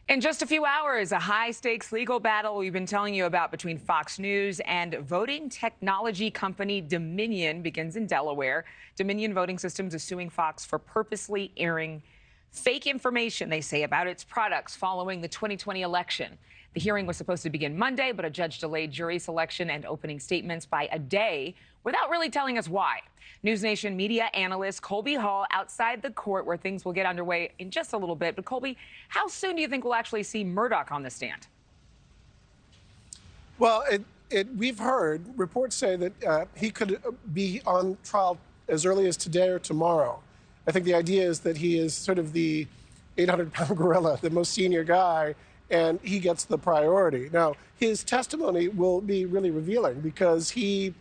In just a few hours, a high-stakes legal battle we've been telling you about between Fox News and voting technology company Dominion begins in Delaware. Dominion Voting Systems is suing Fox for purposely airing fake information, they say, about its products following the 2020 election. The hearing was supposed to begin Monday, but a judge delayed jury selection and opening statements by a day without really telling us why. NewsNation media analyst Colby Hall outside the court where things will get underway in just a little bit. But Colby, how soon do you think we'll actually see Murdoch on the stand? Well, we've heard reports say that he could be on trial as early as today or tomorrow. I think the idea is that he is sort of the 800-pound gorilla, the most senior guy, and he gets the priority. Now, his testimony will be really revealing because he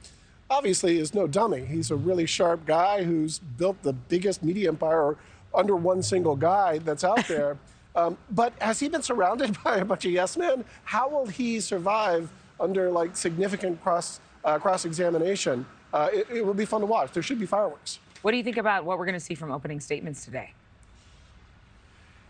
obviously is no dummy. He's a really sharp guy who's built the biggest media empire under one single guy that's out there. But has he been surrounded by a bunch of yes men? How will he survive under like significant cross-examination? It will be fun to watch. There should be fireworks. What do you think about what we're going to see from opening statements today?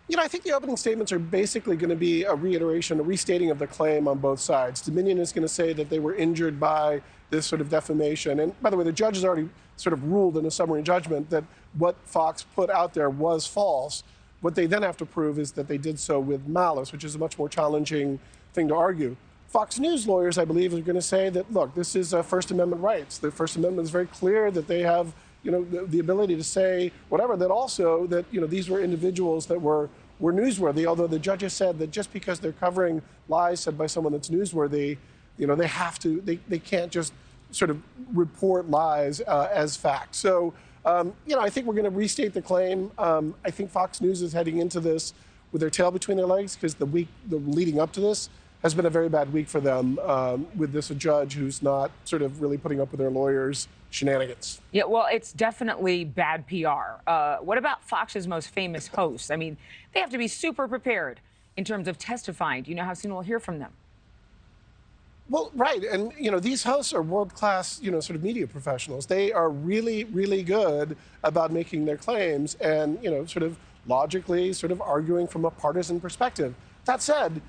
You know, I think the opening statements are basically going to be a reiteration, a restating of the claim on both sides. Dominion is going to say that they were injured by this sort of defamation. And by the way, the judge has already sort of ruled in a summary judgment that what Fox put out there was false. What they then have to prove is that they did so with malice, which is a much more challenging thing to argue. Fox News lawyers, I believe, are going to say that, look, this is First Amendment rights. The First Amendment is very clear that they have, you know, the ability to say whatever, that also that, you know, these were individuals that were newsworthy, although the judge has said that just because they're covering lies said by someone that's newsworthy, you know, they can't just sort of report lies as fact. So, you know, I think we're going to restate the claim. I think Fox News is heading into this with their tail between their legs because the week leading up to this has been a very bad week for them with this a judge who's not sort of really putting up with their lawyers' shenanigans. Yeah, well, it's definitely bad PR. What about Fox's most famous hosts? I mean, they have to be super prepared in terms of testifying. Do you know how soon we'll hear from them? Well, right. And, you know, these hosts are world-class, you know, sort of media professionals. They are really, really good about making their claims and, you know, sort of logically sort of arguing from a partisan perspective. That said,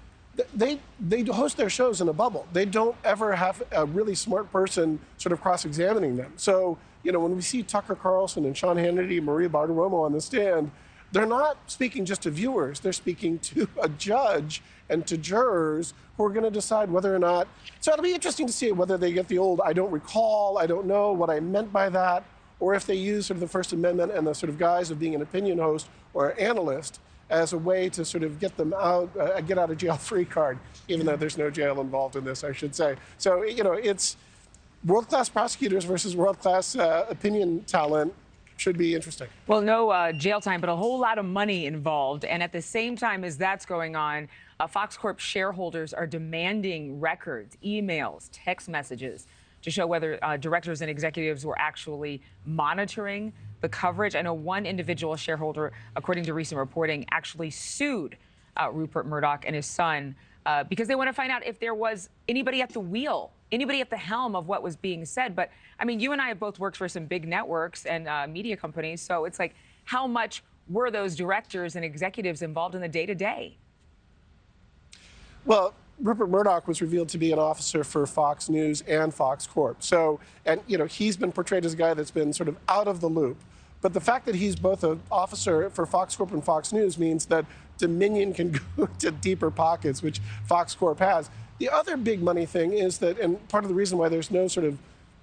they host their shows in a bubble. They don't ever have a really smart person sort of cross-examining them. So, you know, when we see Tucker Carlson and Sean Hannity and Maria Bartiromo on the stand, they're not speaking just to viewers. They're speaking to a judge and to jurors who are going to decide whether or not. So it'll be interesting to see whether they get the old, I don't recall, I don't know what I meant by that, or if they use sort of the First Amendment and the sort of guise of being an opinion host or an analyst as a way to sort of get them out, a get out of jail free card, even though there's no jail involved in this, I should say. So, you know, it's world-class prosecutors versus world-class opinion talent. Should be interesting. Well, no jail time, but a whole lot of money involved. And at the same time as that's going on, Fox Corp shareholders are demanding records, emails, text messages to show whether directors and executives were actually monitoring the coverage. I know one individual shareholder, according to recent reporting, actually sued Rupert Murdoch and his son because they want to find out if there was anybody at the wheel, anybody at the helm of what was being said. But I mean, you and I have both worked for some big networks and media companies. So it's like, how much were those directors and executives involved in the day-to-day? Well, Rupert Murdoch was revealed to be an officer for Fox News and Fox Corp. So, and, you know, he's been portrayed as a guy that's been sort of out of the loop. But the fact that he's both an officer for Fox Corp and Fox News means that Dominion can go to deeper pockets, which Fox Corp has. The other big money thing is that, and part of the reason why there's no sort of,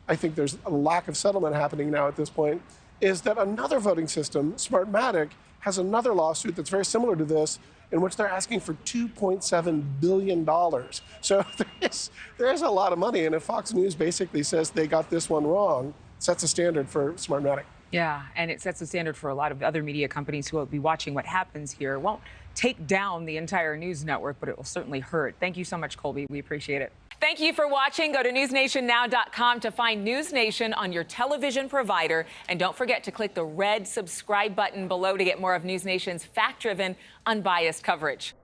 I think there's a lack of settlement happening now at this point, is that another voting system, Smartmatic, has another lawsuit that's very similar to this, in which they're asking for $2.7 billion. So there's a lot of money. And if Fox News basically says they got this one wrong, sets a standard for Smartmatic. Yeah, and it sets a standard for a lot of other media companies who will be watching what happens here. It won't take down the entire news network, but it will certainly hurt. Thank you so much, Colby. We appreciate it. Thank you for watching. Go to newsnationnow.com to find NewsNation on your television provider. And don't forget to click the red subscribe button below to get more of NewsNation's fact-driven, unbiased coverage.